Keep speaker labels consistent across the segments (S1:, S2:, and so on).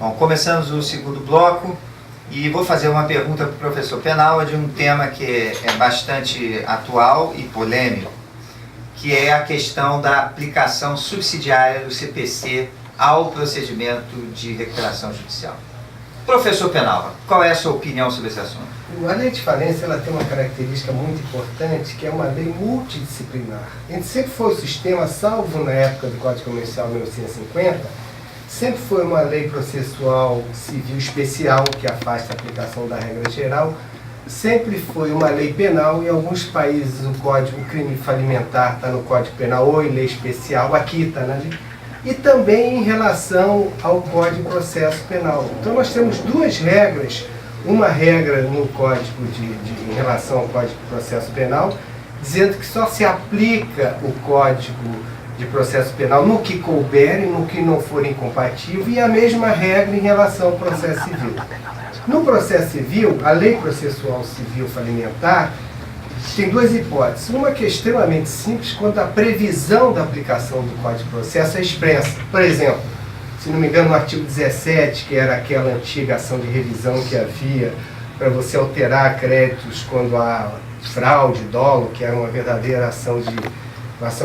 S1: Bom, começamos o segundo bloco e vou fazer uma pergunta para o professor Penal de um tema que é bastante atual e polêmico, que é a questão da aplicação subsidiária do CPC ao procedimento de recuperação judicial. Professor Penal, qual é a sua opinião sobre esse assunto?
S2: A lei de falência ela tem uma característica muito importante, que é uma lei multidisciplinar. A gente sempre foi o sistema, salvo na época do Código Comercial 1950, sempre foi uma lei processual civil especial, que afasta a aplicação da regra geral, sempre foi uma lei penal. Em alguns países o crime falimentar está no Código Penal ou em lei especial, aqui está na lei. E também em relação ao Código de Processo Penal. Então nós temos duas regras, uma regra no Código em relação ao Código de Processo Penal, dizendo que só se aplica o Código de Processo Penal no que couber e no que não for incompatível, e a mesma regra em relação ao processo civil. No processo civil, a lei processual civil falimentar tem duas hipóteses. Uma que é extremamente simples, quando a previsão da aplicação do Código de Processo é expressa. Por exemplo, se não me engano, no artigo 17, que era aquela antiga ação de revisão que havia para você alterar créditos quando há fraude, dolo, que era uma verdadeira ação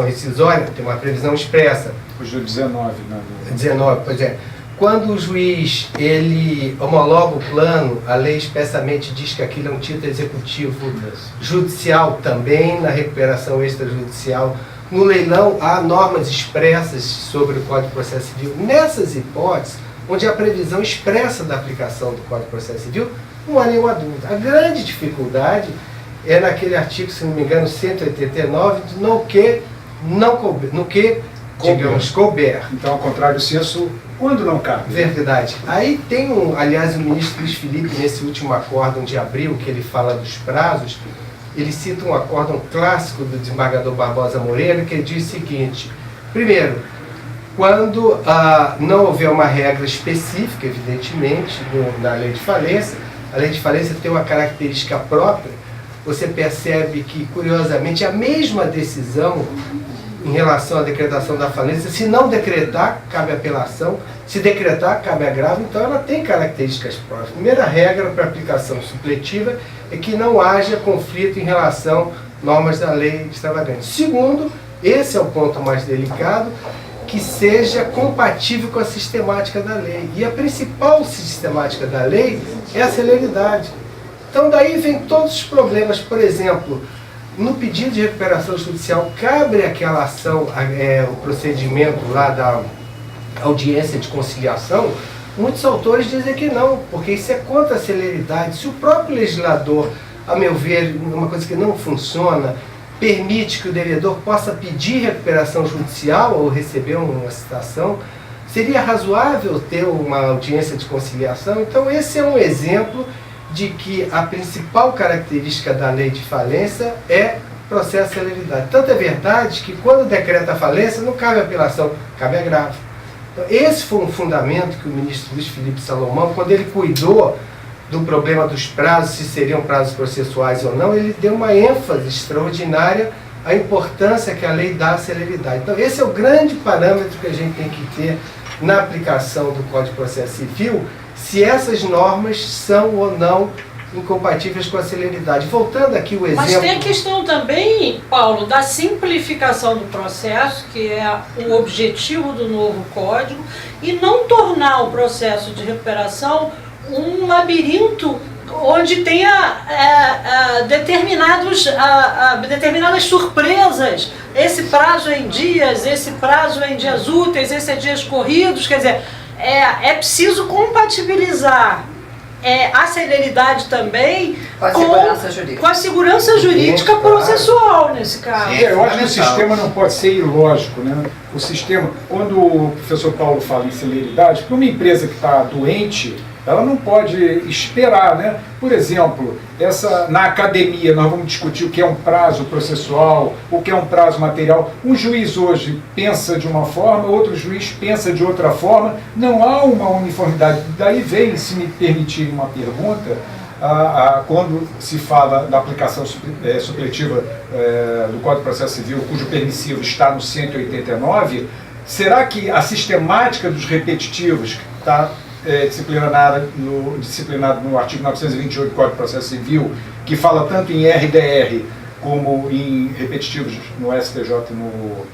S2: rescisória, tem uma previsão expressa.
S3: Hoje é 19, né?
S2: 19, pois é. Quando o juiz ele homologa o plano, a lei expressamente diz que aquilo é um título executivo judicial também, na recuperação extrajudicial. No leilão, há normas expressas sobre o Código de Processo Civil. Nessas hipóteses, onde há previsão expressa da aplicação do Código de Processo Civil, não há nenhuma dúvida. A grande dificuldade é naquele artigo, se não me engano, 189, no que digamos, couber.
S3: Então, ao contrário do senso, quando não cabe.
S2: Verdade. Aí tem aliás, o ministro Luiz Felipe, nesse último acórdão de abril, que ele fala dos prazos, ele cita um acórdão clássico do desembargador Barbosa Moreira, que ele diz o seguinte: primeiro, quando não houver uma regra específica, evidentemente, na lei de falência, a lei de falência tem uma característica própria, você percebe que, curiosamente, a mesma decisão em relação à decretação da falência, se não decretar, cabe apelação, se decretar, cabe agravo, então ela tem características próprias. A primeira regra para aplicação supletiva é que não haja conflito em relação às normas da lei extravagante. Segundo, esse é o ponto mais delicado, que seja compatível com a sistemática da lei. E a principal sistemática da lei é a celeridade. Então daí vem todos os problemas. Por exemplo, no pedido de recuperação judicial, cabe aquela ação, o procedimento lá da audiência de conciliação? Muitos autores dizem que não, porque isso é contra a celeridade. Se o próprio legislador, a meu ver, uma coisa que não funciona, permite que o devedor possa pedir recuperação judicial ou receber uma citação, seria razoável ter uma audiência de conciliação? Então esse é um exemplo de que a principal característica da lei de falência é processo de celeridade. Tanto é verdade que quando decreta a falência não cabe apelação, cabe agravo. Então, esse foi um fundamento que o ministro Luiz Felipe Salomão, quando ele cuidou do problema dos prazos, se seriam prazos processuais ou não, ele deu uma ênfase extraordinária à importância que a lei dá à celeridade. Então esse é o grande parâmetro que a gente tem que ter na aplicação do Código de Processo Civil, se essas normas são ou não incompatíveis com a celeridade. Voltando aqui o exemplo...
S4: Mas tem a questão também, Paulo, da simplificação do processo, que é o objetivo do novo código, e não tornar o processo de recuperação um labirinto onde tenha determinadas surpresas. Esse prazo é em dias, esse prazo é em dias úteis, esse é dias corridos, quer dizer, é preciso compatibilizar a celeridade também com a segurança jurídica processual, nesse caso.
S3: Eu acho que o sistema não pode ser ilógico, né? O sistema, quando o professor Paulo fala em celeridade, para uma empresa que está doente, ela não pode esperar, né? Por exemplo, na academia nós vamos discutir o que é um prazo processual, o que é um prazo material. Um juiz hoje pensa de uma forma, outro juiz pensa de outra forma, não há uma uniformidade. Daí vem, se me permitir uma pergunta, quando se fala da aplicação supletiva do Código de Processo Civil, cujo permissivo está no 189, será que a sistemática dos repetitivos, que está disciplinado no artigo 928 do Código de Processo Civil, que fala tanto em RDR como em repetitivos no STJ e no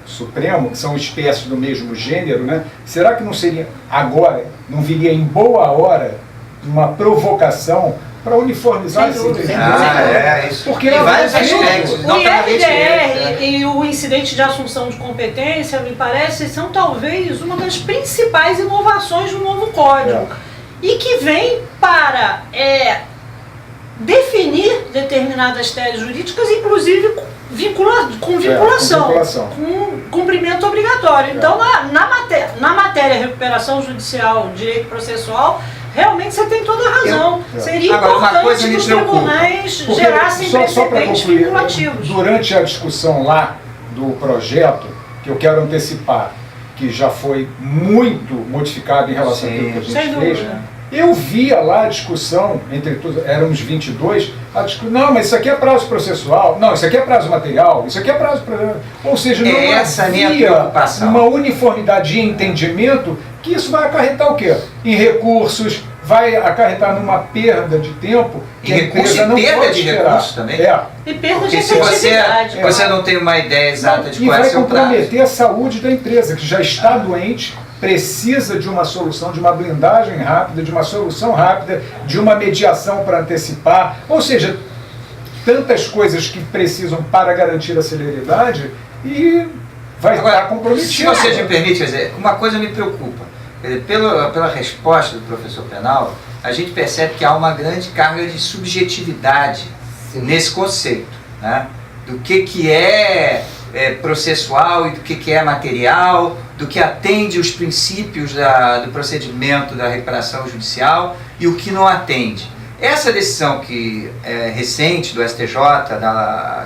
S3: Supremo, que são espécies do mesmo gênero, né? Será que não seria agora, não viria em boa hora uma provocação para uniformizar esse
S1: isso.
S3: Porque
S1: em vários aspectos.
S4: O IRDR e o incidente de assunção de competência, me parece, são talvez uma das principais inovações do novo Código. E que vem para definir determinadas teses jurídicas, inclusive com vinculação, com cumprimento obrigatório. Então, na matéria recuperação judicial, direito processual, realmente você tem toda a razão. Seria importante que os tribunais gerassem precedentes vinculativos.
S3: Durante a discussão lá do projeto, que eu quero antecipar, que já foi muito modificado em relação àquilo que a gente fez, eu via lá a discussão, entre todos, éramos 22, não, mas isso aqui é prazo processual, não, isso aqui é prazo material, isso aqui é prazo... Ou seja, não havia uma uniformidade de entendimento que isso vai acarretar o quê? Em recursos, vai acarretar numa perda de tempo que a empresa não pode esperar.
S1: Recursos também.
S4: E perda de
S1: efetividade. Você não tem uma ideia exata de qual é o seu prazo.
S3: E vai comprometer a saúde da empresa, que já está doente, precisa de uma solução, de uma blindagem rápida, de uma solução rápida, de uma mediação para antecipar, ou seja, tantas coisas que precisam para garantir a celeridade e vai estar comprometido.
S1: Se você me permite, quer dizer, uma coisa me preocupa. Quer dizer, pela resposta do professor Penal, a gente percebe que há uma grande carga de subjetividade nesse conceito, né? Do que é processual e do que é material, do que atende os princípios do procedimento da recuperação judicial e o que não atende. Essa decisão que é recente do STJ,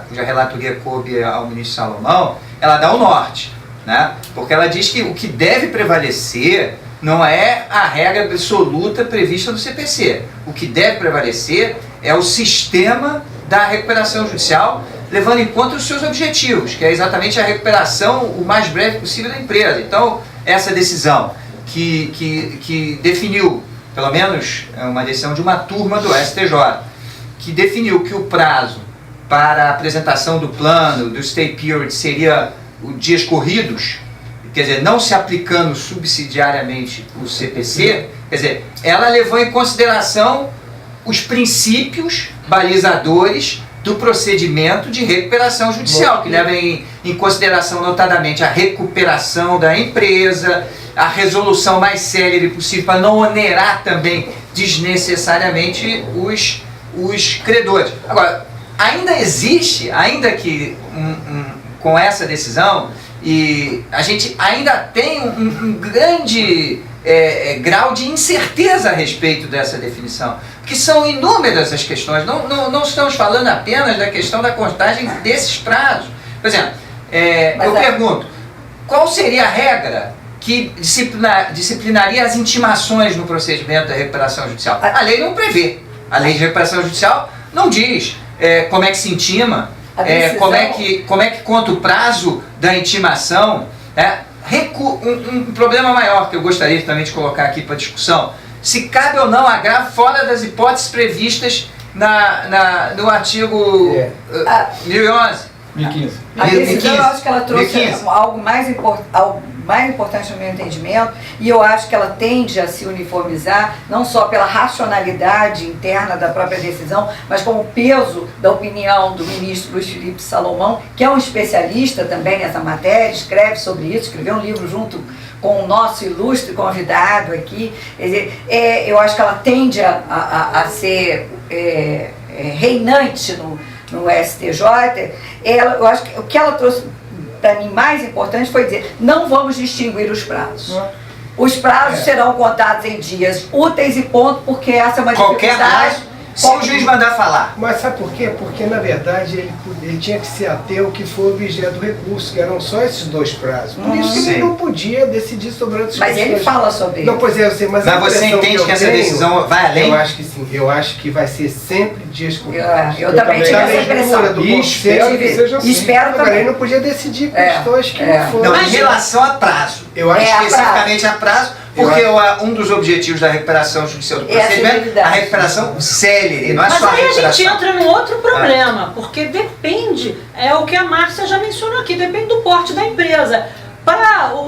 S1: cuja relatoria coube ao ministro Salomão, ela dá o norte, né? Porque ela diz que o que deve prevalecer não é a regra absoluta prevista no CPC. O que deve prevalecer é o sistema da recuperação judicial, levando em conta os seus objetivos, que é exatamente a recuperação o mais breve possível da empresa. Então, essa decisão que definiu, pelo menos é uma decisão de uma turma do STJ, que definiu que o prazo para a apresentação do plano, do stay period, seria os dias corridos, quer dizer, não se aplicando subsidiariamente o CPC, quer dizer, ela levou em consideração os princípios balizadores do procedimento de recuperação judicial, que leva em consideração notadamente a recuperação da empresa, a resolução mais célere possível para não onerar também desnecessariamente os credores. Agora, ainda existe, ainda que com essa decisão, e a gente ainda tem um grande grau de incerteza a respeito dessa definição, porque são inúmeras as questões, não estamos falando apenas da questão da contagem desses prazos. Por exemplo, eu pergunto, qual seria a regra que disciplinaria as intimações no procedimento da recuperação judicial? A lei não prevê. A lei de recuperação judicial não diz como é que se intima, como é que conta o prazo da intimação. Um problema maior que eu gostaria também de colocar aqui para discussão: se cabe ou não agravo fora das hipóteses previstas no artigo 1011.
S3: 2015.
S5: A decisão, eu acho que ela trouxe algo mais importante no meu entendimento, e eu acho que ela tende a se uniformizar, não só pela racionalidade interna da própria decisão, mas como o peso da opinião do ministro Luiz Felipe Salomão, que é um especialista também nessa matéria, escreve sobre isso, escreveu um livro junto com o nosso ilustre convidado aqui. Quer dizer, eu acho que ela tende a ser reinante no STJ. Eu acho que o que ela trouxe para mim mais importante foi dizer: não vamos distinguir os prazos. Os prazos serão contados em dias úteis e ponto, porque essa é uma dificuldade.
S1: Se o juiz mandar falar.
S2: Mas sabe por quê? Porque, na verdade, ele tinha que se ater ao que foi objeto do recurso, que eram só esses dois prazos. Por isso que ele não podia decidir sobre outras questões.
S5: Mas ele fala sobre isso.
S2: Não, pois é, eu sei, mas
S1: você entende que essa decisão vai além?
S2: Eu acho que sim. Eu acho que vai ser sempre dias corridos.
S5: Eu também tive essa impressão.
S2: E espero que seja assim.
S5: Espero também.
S2: Ele não podia decidir questões que não foram.
S1: Não, em relação a prazo.
S2: Eu acho
S1: especificamente a prazo, Porque um dos objetivos da recuperação judicial do procedimento é a recuperação célere, não é
S4: Mas
S1: só a
S4: aí
S1: recuperação.
S4: a gente entra num outro problema, porque depende, é o que a Márcia já mencionou aqui, depende do porte da empresa.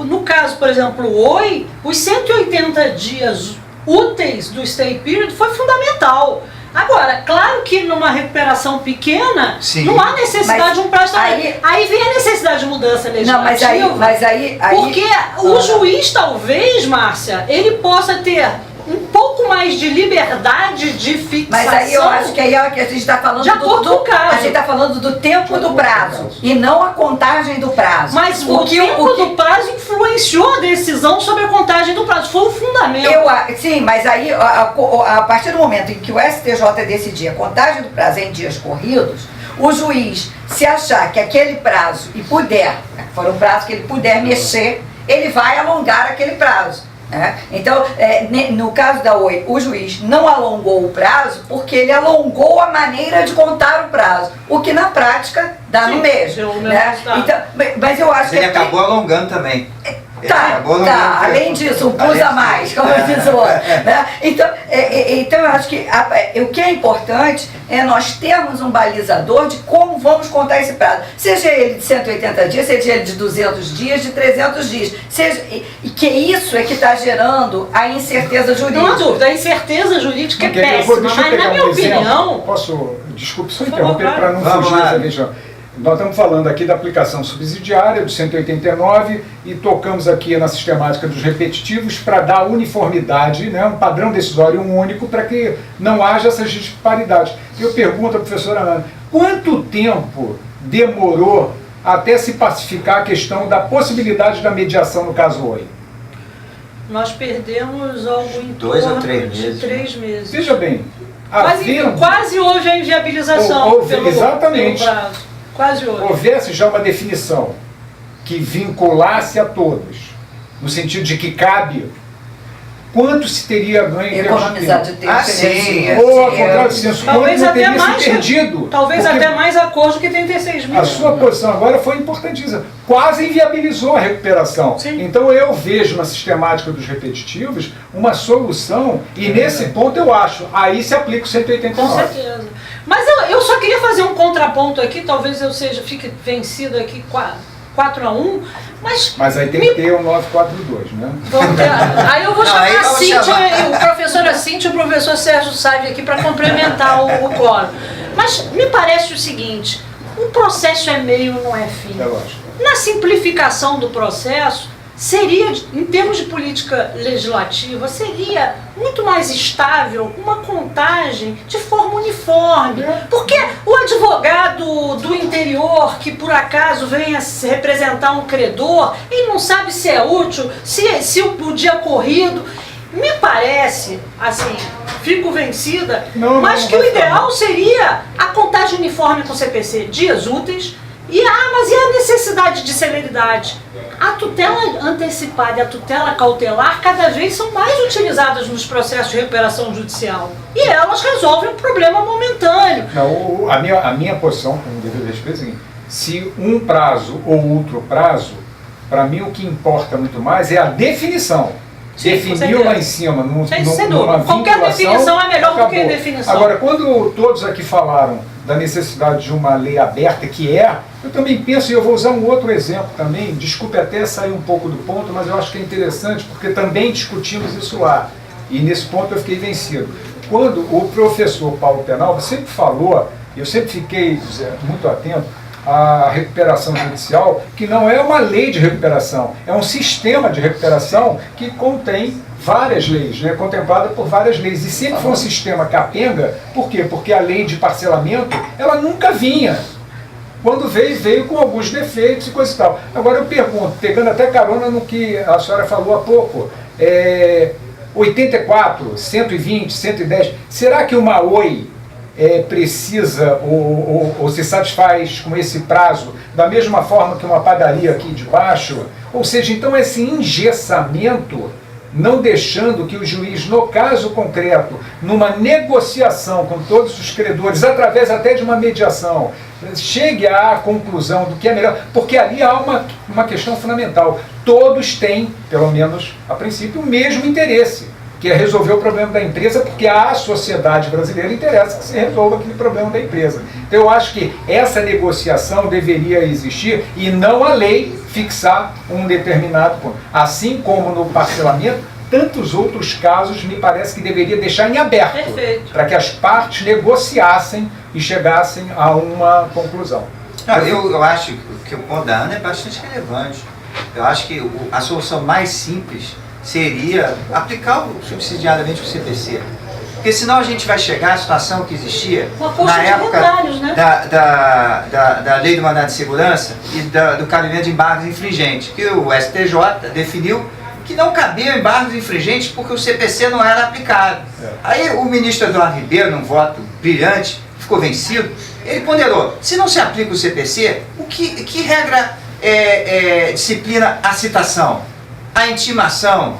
S4: No caso, por exemplo, o Oi, os 180 dias úteis do stay period foi fundamental. Agora, claro que numa recuperação pequena,
S1: Sim.
S4: não há necessidade de um prazo. Aí vem a necessidade de mudança legislativa.
S5: Não, mas aí
S4: porque o juiz, talvez, Márcia, ele possa ter um pouco mais de liberdade de fixação.
S5: Mas aí eu acho que aí é o que a gente está falando
S4: de acordo com o caso.
S5: A gente está falando do tempo do prazo e não a contagem do prazo.
S4: Mas o tempo do prazo influenciou a decisão sobre a contagem do prazo. Foi o fundamento.
S5: Sim, mas aí a partir do momento em que o STJ decidir a contagem do prazo em dias corridos, o juiz, se achar que aquele prazo e puder, for um prazo que ele puder mexer, ele vai alongar aquele prazo. Então, no caso da Oi, o juiz não alongou o prazo porque ele alongou a maneira de contar o prazo, o que na prática dá no mesmo. Então, mas eu acho que
S1: ele acabou alongando também.
S5: Além disso, um plus a mais, como diz o outro. Então eu acho que o que é importante é nós termos um balizador de como vamos contar esse prazo. Seja ele de 180 dias, seja ele de 200 dias, de 300 dias. E que isso é que está gerando a incerteza jurídica.
S4: Não há dúvida, a incerteza jurídica é péssima, mas na minha opinião...
S3: Desculpe só interromper para não fugir dessa região. Nós estamos falando aqui da aplicação subsidiária do 189 e tocamos aqui na sistemática dos repetitivos para dar uniformidade, um padrão decisório único para que não haja essas disparidades. Eu pergunto à professora Ana, quanto tempo demorou até se pacificar a questão da possibilidade da mediação no caso Oi?
S4: Nós perdemos algo em
S1: 2 ou 3 meses.
S4: 3 meses.
S3: Veja bem,
S4: quase houve a inviabilização
S3: exatamente.
S4: pelo prazo. Quase houve.
S3: Houvesse já uma definição que vinculasse a todos, no sentido de que cabe, quanto se teria ganho em
S5: economizar de tempo.
S1: Sim.
S3: Ou, ao contrário do senso,
S4: talvez
S3: quanto
S4: até
S3: teria
S4: mais,
S3: se perdido.
S4: Talvez até mais acordo que 36 mil.
S3: A sua posição agora foi importantíssima. Quase inviabilizou a recuperação.
S4: Sim.
S3: Então eu vejo na sistemática dos repetitivos uma solução, e nesse ponto eu acho, aí se aplica o 189.
S4: Com certeza. Mas eu só queria fazer um contraponto aqui, talvez eu fique vencido aqui 4-1,
S3: mas aí tem que ter o 942, né?
S4: Aí eu vou chamar a Cíntia, o professor Cíntia e o professor Sérgio Sávio aqui para complementar o quórum. Mas me parece o seguinte, o processo é meio, não é fim.
S3: É lógico.
S4: Na simplificação do processo, seria, em termos de política legislativa, seria muito mais estável uma contagem de forma uniforme. Porque o advogado do interior, que por acaso venha se representar um credor, ele não sabe se é útil, se o dia corrido. Me parece, assim, fico vencida, mas que o ideal seria a contagem uniforme com o CPC, dias úteis. Mas e a necessidade de celeridade? A tutela antecipada e a tutela cautelar cada vez são mais utilizadas nos processos de recuperação judicial. E elas resolvem um problema momentâneo.
S3: Não, a minha posição, com devido respeito, é o seguinte: se um prazo ou outro prazo, para mim o que importa muito mais é a definição.
S4: Sim,
S3: definiu lá em cima, numa
S4: qualquer definição é melhor do que definição.
S3: Agora, quando todos aqui falaram da necessidade de uma lei aberta, eu também penso, e eu vou usar um outro exemplo também, desculpe até sair um pouco do ponto, mas eu acho que é interessante, porque também discutimos isso lá, e nesse ponto eu fiquei vencido. Quando o professor Paulo Penalva sempre falou, eu sempre fiquei muito atento, a recuperação judicial, que não é uma lei de recuperação, é um sistema de recuperação que contém várias leis, contemplada por várias leis. E sempre foi um sistema capenga. Por quê? Porque a lei de parcelamento, ela nunca vinha. Quando veio com alguns defeitos e coisa e tal. Agora eu pergunto, pegando até carona no que a senhora falou há pouco, 84, 120, 110, será que uma Oi precisa ou se satisfaz com esse prazo da mesma forma que uma padaria aqui de baixo? Ou seja, então esse engessamento não deixando que o juiz, no caso concreto, numa negociação com todos os credores, através até de uma mediação, chegue à conclusão do que é melhor, porque ali há uma questão fundamental. Todos têm, pelo menos a princípio, o mesmo interesse, que é resolver o problema da empresa, porque à sociedade brasileira interessa que se resolva aquele problema da empresa. Então eu acho que essa negociação deveria existir e não a lei fixar um determinado ponto. Assim como no parcelamento, tantos outros casos me parece que deveria deixar em aberto, para que as partes negociassem e chegassem a uma conclusão.
S1: Eu acho que o ponto da Ana é bastante relevante. Eu acho que a solução mais simples seria aplicar subsidiariamente o CPC. Porque senão a gente vai chegar à situação que existia na época da lei do mandado de segurança e do cabimento de embargos infringentes, que o STJ definiu que não cabiam embargos infringentes porque o CPC não era aplicado. Aí o ministro Eduardo Ribeiro, num voto brilhante, ficou vencido, ele ponderou, se não se aplica o CPC, que regra disciplina a citação? A intimação,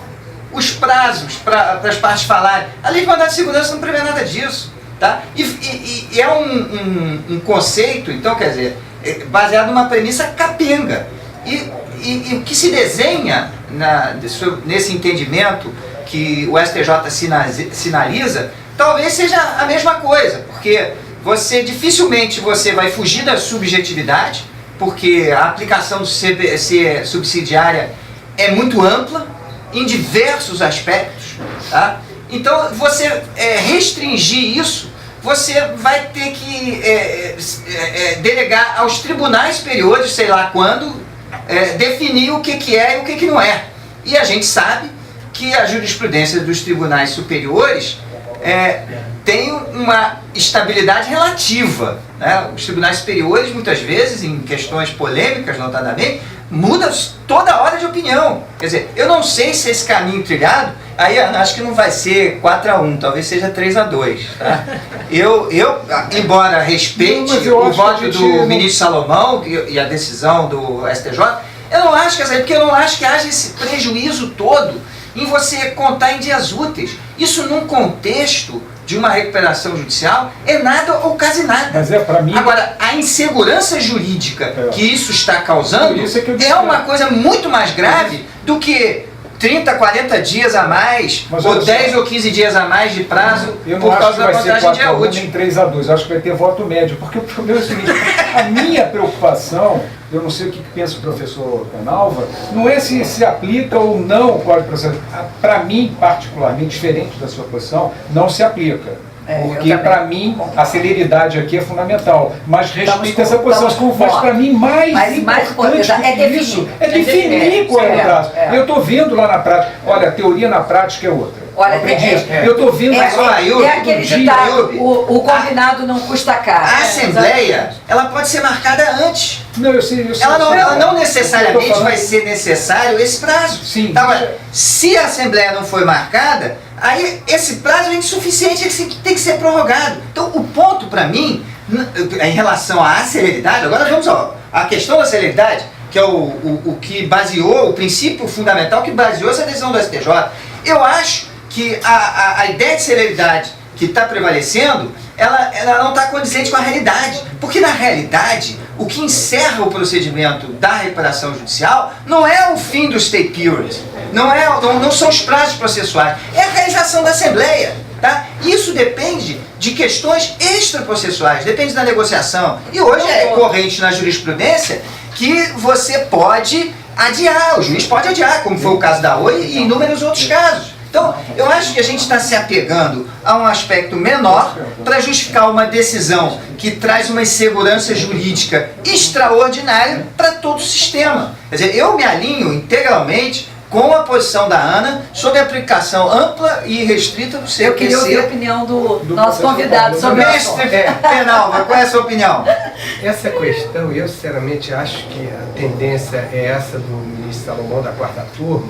S1: os prazos para as partes falarem. A lei de mandado de segurança não prevê nada disso. Tá? E é um conceito, então, quer dizer, baseado numa premissa capenga. E o que se desenha nesse entendimento que o STJ sinaliza, talvez seja a mesma coisa, porque dificilmente você vai fugir da subjetividade, porque a aplicação do CPC subsidiária é muito ampla, em diversos aspectos. Tá? Então, você restringir isso, você vai ter que delegar aos tribunais superiores, sei lá quando, definir o que é e o que não é. E a gente sabe que a jurisprudência dos tribunais superiores tem uma estabilidade relativa. Né? Os tribunais superiores, muitas vezes, em questões polêmicas, notadamente, mudam toda hora de opinião. Quer dizer, eu não sei se esse caminho trilhado, aí acho que não vai ser 4-1, talvez seja 3-2. Tá? Eu, embora respeite o voto do ministro Salomão e a decisão do STJ, eu não acho porque eu não acho que haja esse prejuízo todo em você contar em dias úteis. Isso num contexto de uma recuperação judicial é nada ou quase nada.
S3: Mas para mim...
S1: Agora, a insegurança jurídica que isso está causando é uma coisa muito mais grave do que 30, 40 dias a mais, ou 10 ou 15 dias a mais de prazo por causa da contagem de dia útil.
S3: Eu não acho que vai ser 4-1 nem 3-2, eu acho que vai ter voto médio, porque o problema é o seguinte, a minha preocupação, eu não sei o que pensa o professor Penalva, não é se aplica ou não o Código de Processo. Para mim, particularmente, diferente da sua posição, não se aplica. Porque para mim a celeridade aqui é fundamental, mas respeito essa posição. Mas para mim mais importante que isso é definir qual é o prazo. Eu estou vendo lá na prática, olha, a teoria na prática é outra.
S5: Olha,
S3: eu estou vendo
S5: aquele ditado, o combinado não custa caro.
S1: A Assembleia, ela pode ser marcada antes.
S3: Não, eu sei.
S1: Ela não necessariamente vai ser necessário esse prazo.
S3: Sim.
S1: Então, se a Assembleia não foi marcada, aí esse prazo é insuficiente, ele tem que ser prorrogado. Então, o ponto para mim, em relação à celeridade, agora vamos à questão da celeridade, que é o que baseou, o princípio fundamental que baseou essa decisão do STJ. Eu acho que a ideia de celeridade que está prevalecendo, ela não está condizente com a realidade. Porque, na realidade, o que encerra o procedimento da recuperação judicial não é o fim do stay period, não são os prazos processuais, é a realização da Assembleia. Tá? Isso depende de questões extraprocessuais, depende da negociação. E hoje é corrente na jurisprudência que você pode adiar, o juiz pode adiar, como foi o caso da Oi e inúmeros outros casos. Então, eu acho que a gente está se apegando a um aspecto menor para justificar uma decisão que traz uma insegurança jurídica extraordinária para todo o sistema. Quer dizer, eu me alinho integralmente com a posição da Ana sobre a aplicação ampla e restrita do CPC.
S5: Eu queria ouvir a opinião do nosso convidado sobre o assunto.
S1: Penalva, qual é a sua opinião?
S2: Essa questão, eu sinceramente acho que a tendência é essa do ministro Salomão da quarta turma,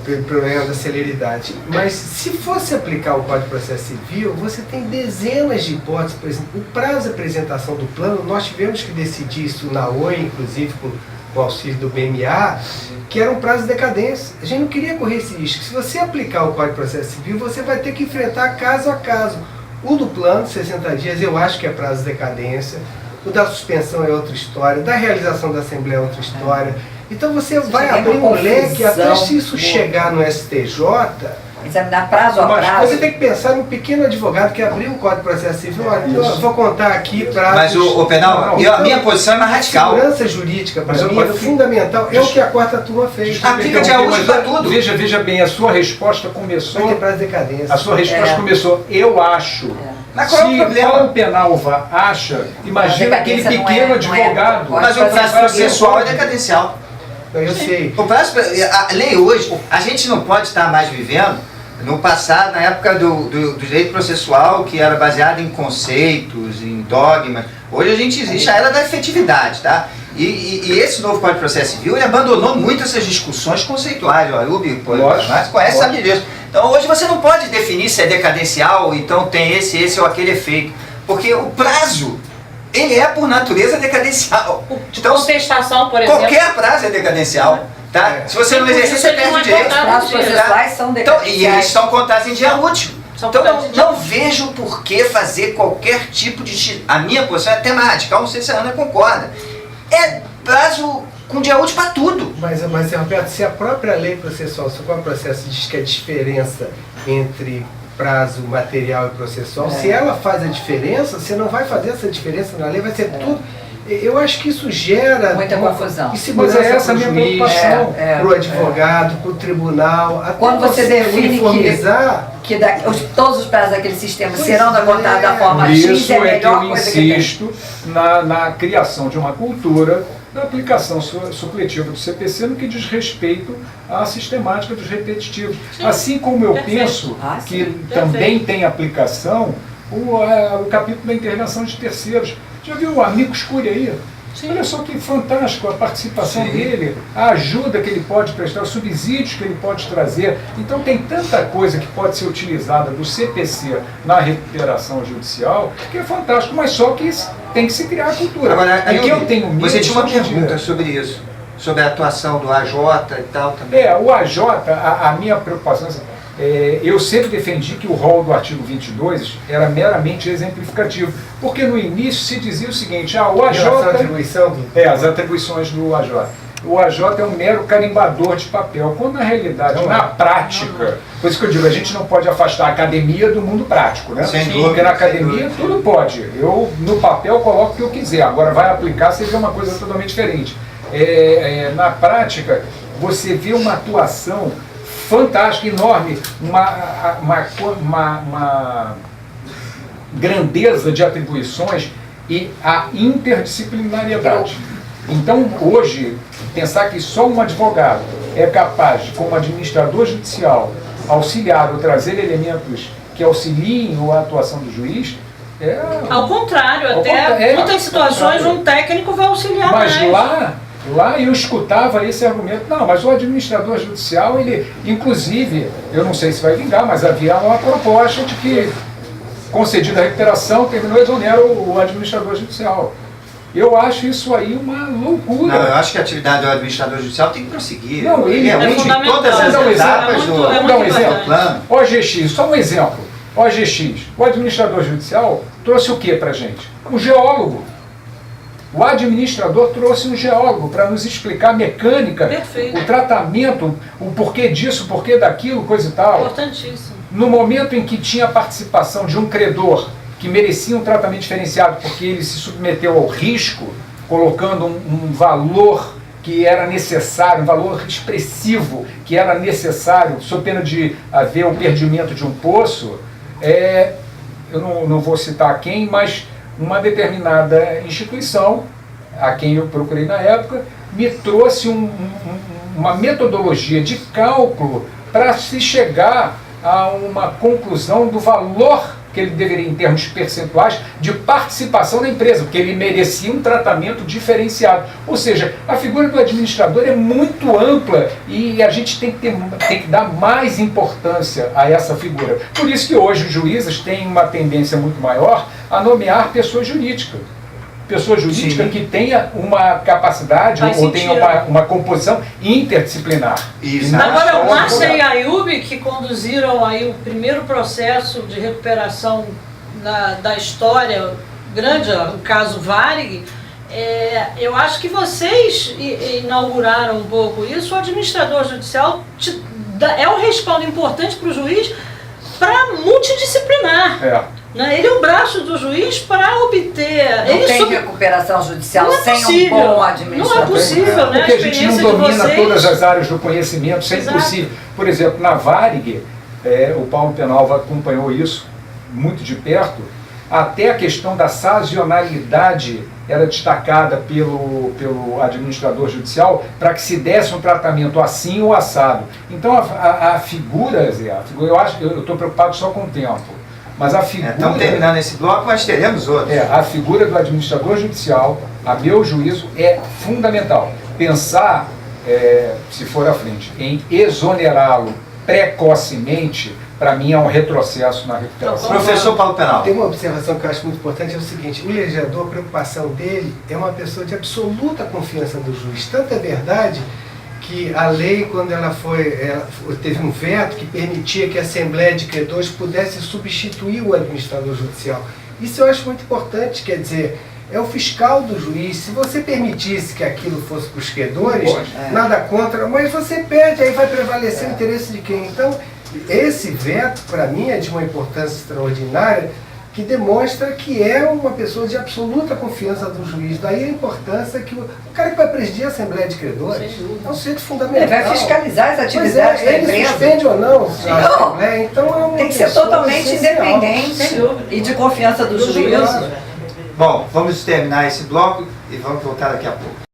S2: pelo problema da celeridade. Mas se fosse aplicar o Código de Processo Civil, você tem dezenas de hipóteses. Por exemplo, o prazo de apresentação do plano, nós tivemos que decidir isso na OI, inclusive com o auxílio do BMA, que era um prazo de decadência. A gente não queria correr esse risco. Se você aplicar o Código de Processo Civil, você vai ter que enfrentar caso a caso. O do plano, 60 dias, eu acho que é prazo de decadência. O da suspensão é outra história. Da realização da Assembleia é outra história. Então você vai abrir um leque, até se isso chegar no STJ...
S5: Examinar prazo a prazo.
S2: Mas você tem que pensar no pequeno advogado que abriu o Código de Processo Civil. Olha, eu vou contar aqui para...
S1: Mas o penal, a minha posição é mais radical.
S2: Segurança jurídica, para mim, é fundamental. É o que a quarta turma fez.
S1: Aplica dia útil para tudo.
S3: Veja bem, a sua resposta começou...
S2: Vai ter prazo de decadência.
S3: A sua resposta começou, eu acho.
S1: Mas qual é o problema?
S3: Paulo Penalva acha, imagina aquele pequeno advogado...
S1: Mas o prazo processual é decadencial.
S2: Eu sei.
S1: O prazo, a lei hoje, a gente não pode estar mais vivendo no passado, na época do direito processual, que era baseado em conceitos, em dogmas. Hoje a gente existe a era da efetividade, tá? E esse novo Código de Processo Civil, ele abandonou muito essas discussões conceituais. O Ayub conhece, sabe disso. Então hoje você não pode definir se é decadencial, então tem esse ou aquele efeito. Porque o prazo, ele é por natureza decadencial.
S4: Então, contestação, por exemplo.
S1: Qualquer prazo é decadencial. Tá? Se você não exercer, você perde o direito.
S5: Os prazos processuais são decadenciais.
S1: E eles estão contados em dia útil. Então não vejo por que fazer qualquer tipo de... A minha posição é temática, não sei se a Ana concorda. É prazo com dia útil para tudo.
S2: Mas Roberto, se a própria lei processual, se o Código de Processo diz que a diferença entre prazo material e processual, se ela faz a diferença, você não vai fazer essa diferença na lei, vai ser tudo... Eu acho que isso gera
S5: muita confusão.
S2: Insegurança para o juiz, para o advogado, para o tribunal.
S5: Quando você define que todos os prazos daquele sistema serão adotados da forma X,
S3: isso é a melhor coisa que eu insisto na criação de uma cultura da aplicação supletiva do CPC no que diz respeito à sistemática dos repetitivos. Sim. Assim como eu penso que também tem aplicação o capítulo da intervenção de terceiros. Já viu o Amicus Curiae aí? Sim. Olha só que fantástico a participação dele, a ajuda que ele pode prestar, os subsídios que ele pode trazer. Então tem tanta coisa que pode ser utilizada do CPC na recuperação judicial, que é fantástico, mas só que tem que se criar a cultura.
S1: Agora,
S3: eu tenho medo,
S1: você tinha uma pergunta sobre isso, sobre a atuação do AJ e tal também.
S3: O AJ, a minha preocupação é assim, eu sempre defendi que o rol do artigo 22 era meramente exemplificativo, porque no início se dizia o seguinte, o AJ... As atribuições do AJ. O AJ é um mero carimbador de papel, quando na realidade, na prática, por isso que eu digo, a gente não pode afastar a academia do mundo prático, né? Porque na academia tudo pode, eu no papel coloco o que eu quiser, agora vai aplicar, você vê uma coisa totalmente diferente. Na prática, você vê uma atuação fantástica, enorme, uma grandeza de atribuições e a interdisciplinariedade. Então, hoje, pensar que só um advogado é capaz de, como administrador judicial, auxiliar ou trazer elementos que auxiliem a atuação do juiz,
S4: ao contrário, muitas situações um técnico vai auxiliar
S3: mais.
S4: Mas
S3: lá eu escutava esse argumento, não, mas o administrador judicial, ele, inclusive, eu não sei se vai vingar, mas havia uma proposta de que, concedida a recuperação, terminou exonera o administrador judicial. Eu acho isso aí uma loucura.
S1: Não, eu acho que a atividade do administrador judicial tem que prosseguir.
S3: Não, ele é
S1: útil em todas as etapas do plano.
S3: OGX, só um exemplo. OGX, o administrador judicial trouxe o que pra gente? Um geólogo. O administrador trouxe um geólogo para nos explicar a mecânica, o tratamento, o porquê disso, o porquê daquilo, coisa e tal.
S4: Importantíssimo.
S3: No momento em que tinha a participação de um credor que merecia um tratamento diferenciado porque ele se submeteu ao risco, colocando um valor que era necessário, um valor expressivo que era necessário, sob pena de haver o perdimento de um poço, eu não vou citar quem, mas uma determinada instituição, a quem eu procurei na época, me trouxe uma metodologia de cálculo para se chegar a uma conclusão do valor que ele deveria, em termos percentuais, de participação na empresa, porque ele merecia um tratamento diferenciado. Ou seja, a figura do administrador é muito ampla e a gente tem que dar mais importância a essa figura. Por isso que hoje os juízes têm uma tendência muito maior a nomear pessoas jurídicas. pessoa jurídica
S1: Sim.
S3: que tenha uma capacidade
S4: Faz
S3: ou tenha
S4: sentido.
S3: uma composição interdisciplinar.
S1: Isso.
S3: E não
S4: Agora,
S3: só
S4: o Márcia e
S3: advogado.
S4: a Ayub, que conduziram aí o primeiro processo de recuperação da história grande, o caso Varig, eu acho que vocês inauguraram um pouco isso. O administrador judicial é um respaldo importante para o juiz para multidisciplinar. Né? Ele é o braço do juiz para obter...
S5: Não
S4: ele
S5: tem
S4: sob-
S5: recuperação judicial
S4: Não é
S5: sem
S4: possível.
S5: um bom
S4: Não
S5: administrador.
S4: é possível, né?
S3: Porque a gente não
S4: experiência de
S3: domina
S4: vocês.
S3: todas as áreas do conhecimento, isso é
S4: Exato.
S3: impossível. Por exemplo, na Varig, o Paulo Penalva acompanhou isso muito de perto, até a questão da sazonalidade era destacada pelo administrador judicial para que se desse um tratamento assim ou assado. Então a figura, Zé, eu acho que eu estou preocupado só com o tempo, mas a figura...
S1: Estamos terminando esse bloco, mas teremos outros.
S3: A figura do administrador judicial, a meu juízo, é fundamental. Pensar, se for à frente, em exonerá-lo precocemente, para mim é um retrocesso na recuperação.
S1: Professor Paulo Penal.
S2: Tem uma observação que eu acho muito importante, é o seguinte: o legislador, a preocupação dele é uma pessoa de absoluta confiança do juiz. Tanto é verdade que a lei, quando ela teve um veto que permitia que a Assembleia de Credores pudesse substituir o administrador judicial. Isso eu acho muito importante, quer dizer, é o fiscal do juiz. Se você permitisse que aquilo fosse para os credores, nada contra, mas você perde, aí vai prevalecer o interesse de quem? Então, esse veto, para mim, é de uma importância extraordinária, que demonstra que é uma pessoa de absoluta confiança do juiz. Daí a importância que o cara que vai presidir a Assembleia de Credores é um sujeito fundamental.
S5: Ele vai fiscalizar as atividades da
S2: ele
S5: empresa.
S2: suspende ou não a Assembleia, então é uma
S5: Tem que ser
S2: pessoa
S5: totalmente
S2: essencial.
S5: independente e de confiança do juiz.
S1: Bom, vamos terminar esse bloco e vamos voltar daqui a pouco.